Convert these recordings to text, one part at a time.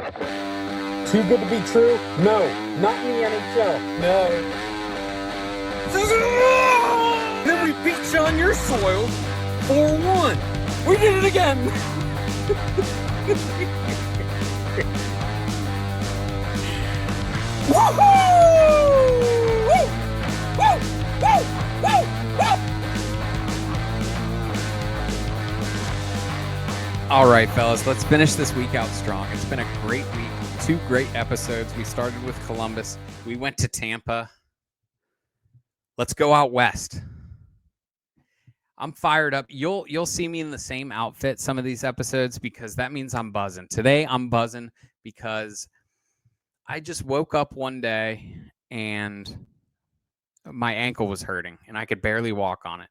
Too good to be true? No, not in the NHL. No. Then we beat you on your soil 4-1. We did it again. All right, fellas, let's finish this week out strong. It's been a great week. 2 great episodes. We started with Columbus. We went to Tampa. Let's go out west. I'm fired up. You'll see me in the same outfit some of these episodes because that means I'm buzzing. Today I'm buzzing because I just woke up one day and my ankle was hurting and I could barely walk on it.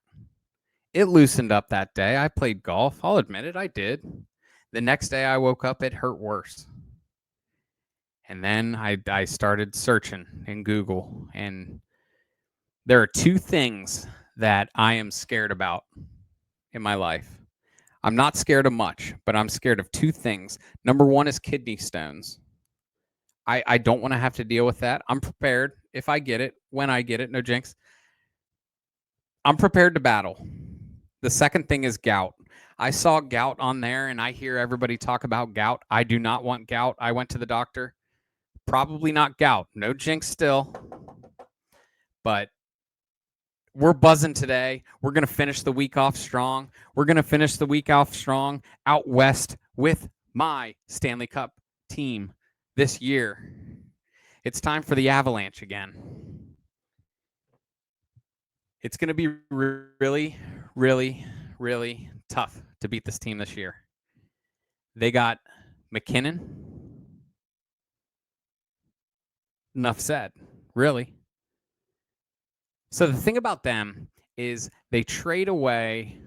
It loosened up that day. I played golf. I'll admit it, I did. The next day I woke up, it hurt worse. And then I started searching in Google, and there are 2 things that I am scared about in my life. I'm not scared of much, but I'm scared of 2 things. Number 1 is kidney stones. I don't want to have to deal with that. I'm prepared if I get it, when I get it, no jinx. I'm prepared to battle. The second thing is gout. I saw gout on there, and I hear everybody talk about gout. I do not want gout. I went to the doctor. Probably not gout. No jinx still. But we're buzzing today. We're going to finish the week off strong. We're going to finish the week off strong out west with my Stanley Cup team this year. It's time for the Avalanche again. It's going to be really, really, really tough to beat this team this year. They got MacKinnon. Enough said, really. So the thing about them is they trade away,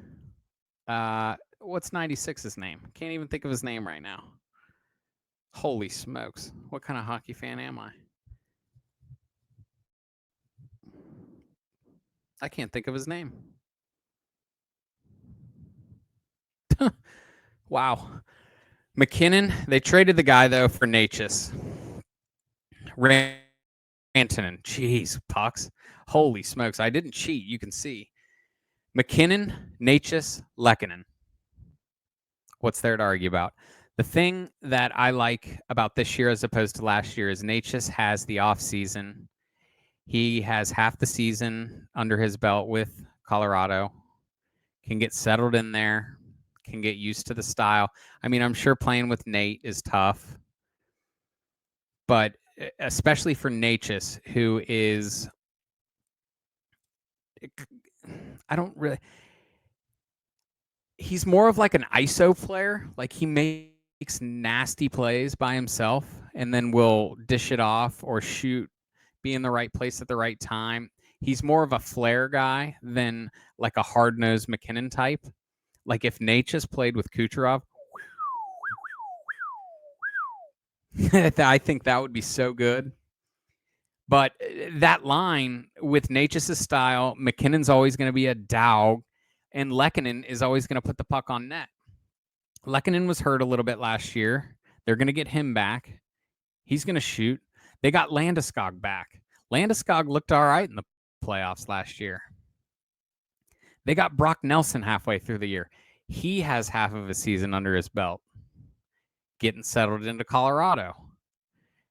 what's 96's name? Can't even think of his name right now. Holy smokes. What kind of hockey fan am I? I can't think of his name. Wow. MacKinnon, they traded the guy, though, for Necas. Rantanen. Jeez, pucks. Holy smokes. I didn't cheat. You can see. MacKinnon, Necas, MacKinnon. What's there to argue about? The thing that I like about this year as opposed to last year is Necas has the offseason. He has half the season under his belt with Colorado. Can get settled in there. Can get used to the style. I mean, I'm sure playing with Nate is tough. But especially for Necas, who is, he's more of like an ISO player. Like he makes nasty plays by himself and then will dish it off or shoot, be in the right place at the right time. He's more of a flair guy than like a hard-nosed MacKinnon type. Like if Necas played with Kucherov, I think that would be so good. But that line with Necas' style, MacKinnon's always going to be a dog, and MacKinnon is always going to put the puck on net. MacKinnon was hurt a little bit last year. They're going to get him back. He's going to shoot. They got Landeskog back. Landeskog looked all right in the playoffs last year. They got Brock Nelson halfway through the year. He has half of a season under his belt, getting settled into Colorado.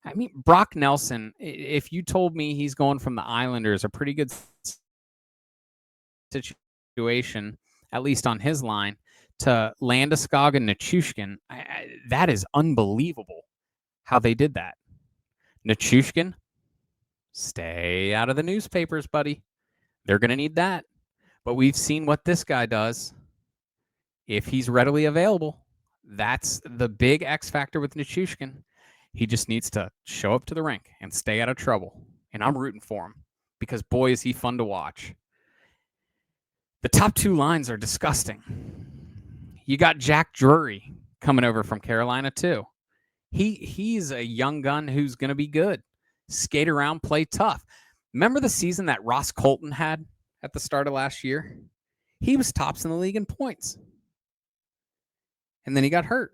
I mean, Brock Nelson, if you told me he's going from the Islanders, a pretty good situation, at least on his line, to Landeskog and Nichushkin, that is unbelievable how they did that. Nichushkin, stay out of the newspapers, buddy. They're going to need that. But we've seen what this guy does. If he's readily available, that's the big X factor with Nichushkin. He just needs to show up to the rink and stay out of trouble. And I'm rooting for him because, boy, is he fun to watch. The top 2 lines are disgusting. You got Jack Drury coming over from Carolina, too. He's a young gun who's going to be good. Skate around, play tough. Remember the season that Ross Colton had at the start of last year? He was tops in the league in points. And then he got hurt.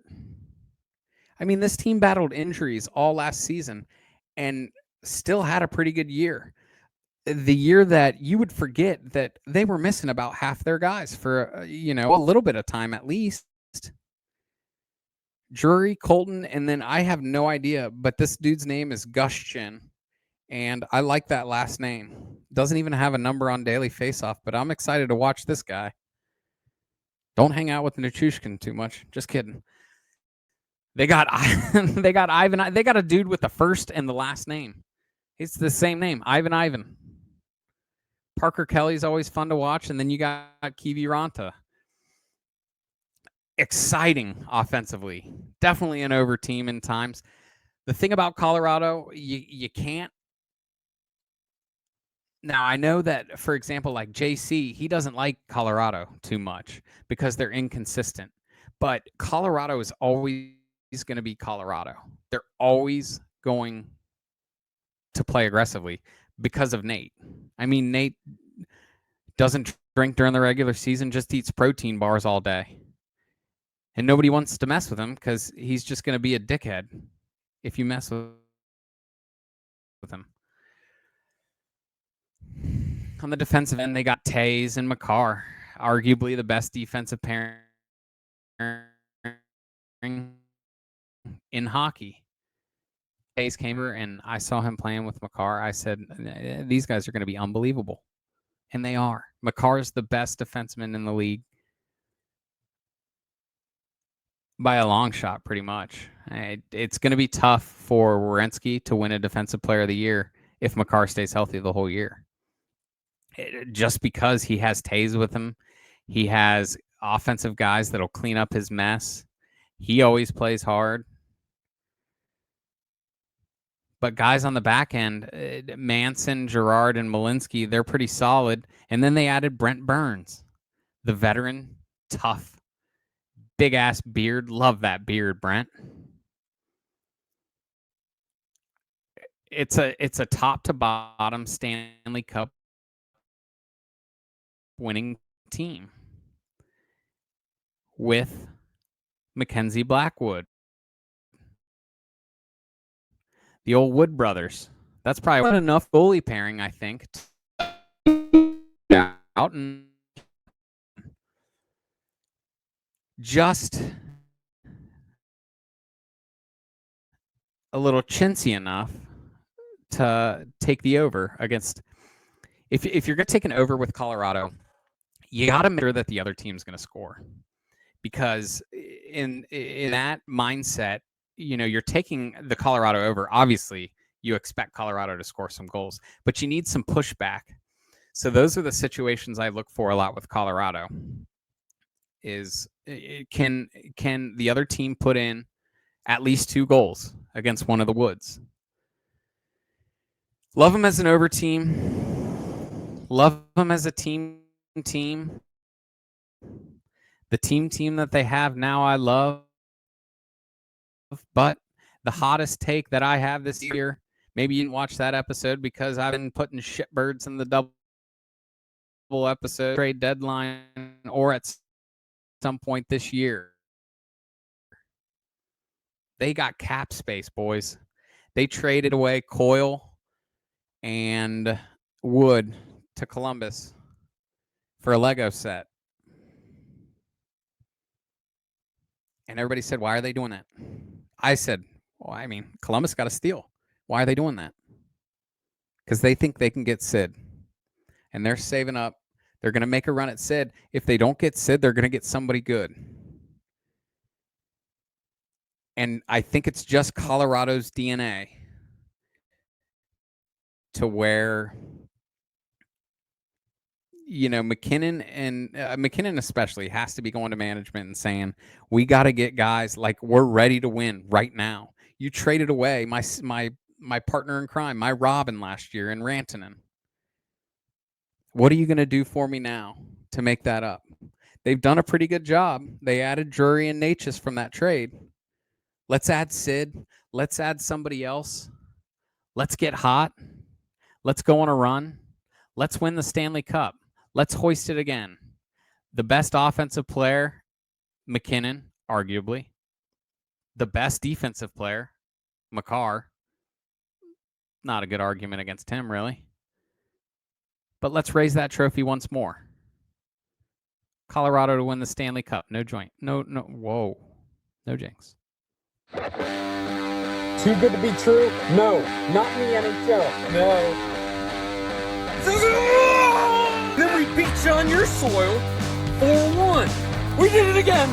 I mean, this team battled injuries all last season and still had a pretty good year. The year that you would forget that they were missing about half their guys for, a little bit of time at least. Drury, Colton, and then I have no idea, but this dude's name is Gushchin, and I like that last name. Doesn't even have a number on Daily Faceoff, but I'm excited to watch this guy. Don't hang out with Nichushkin too much. Just kidding. They got they got Ivan. They got a dude with the first and the last name. It's the same name, Ivan. Parker Kelly's always fun to watch, and then you got Kiviranta. Exciting offensively. Definitely an over team in times. The thing about Colorado, you can't. Now, I know that, for example, like JC, he doesn't like Colorado too much because they're inconsistent. But Colorado is always going to be Colorado. They're always going to play aggressively because of Nate. I mean, Nate doesn't drink during the regular season, just eats protein bars all day. And nobody wants to mess with him because he's just going to be a dickhead if you mess with him. On the defensive end, they got Taze and Makar, arguably the best defensive pairing in hockey. Taze came over, and I saw him playing with Makar. I said, these guys are going to be unbelievable. And they are. Makar is the best defenseman in the league by a long shot, pretty much. It's going to be tough for Werenski to win a Defensive Player of the Year if Makar stays healthy the whole year. Just because he has Taze with him, he has offensive guys that'll clean up his mess. He always plays hard. But guys on the back end, Manson, Girard, and Malinsky, they're pretty solid. And then they added Brent Burns, the veteran, tough, big-ass beard. Love that beard, Brent. It's a top-to-bottom Stanley Cup winning team with Mackenzie Blackwood, the old Wood brothers. That's probably not enough goalie pairing, I think, out and just a little chintzy enough to take the over against. If you're going to take an over with Colorado, you got to make sure that the other team's going to score, because in that mindset, you're taking the Colorado over. Obviously, you expect Colorado to score some goals, but you need some pushback. So those are the situations I look for a lot with Colorado. Is can the other team put in at least 2 goals against one of the Woods? Love them as an over team. Love them as a team. The team that they have now, I love. But the hottest take that I have this year, maybe you didn't watch that episode because I've been putting shitbirds in the double episode trade deadline or at some point this year. They got cap space, boys. They traded away Coyle and Wood to Columbus for a Lego set. And everybody said, why are they doing that? I said, well, I mean, Columbus got a steal. Why are they doing that? Because they think they can get Sid. And they're saving up. They're going to make a run at Sid. If they don't get Sid, they're going to get somebody good. And I think it's just Colorado's DNA to where, MacKinnon and MacKinnon especially has to be going to management and saying, we got to get guys like we're ready to win right now. You traded away my partner in crime, my Robin last year in Rantanen. What are you going to do for me now to make that up? They've done a pretty good job. They added Drury and Necas from that trade. Let's add Sid. Let's add somebody else. Let's get hot. Let's go on a run. Let's win the Stanley Cup. Let's hoist it again. The best offensive player, MacKinnon, arguably. the best defensive player, Makar. Not a good argument against him, really. But let's raise that trophy once more. Colorado to win the Stanley Cup. No joint. No. Whoa. No jinx. Too good to be true? No, not in the NHL. No. Then we beat you on your soil 4-1. We did it again.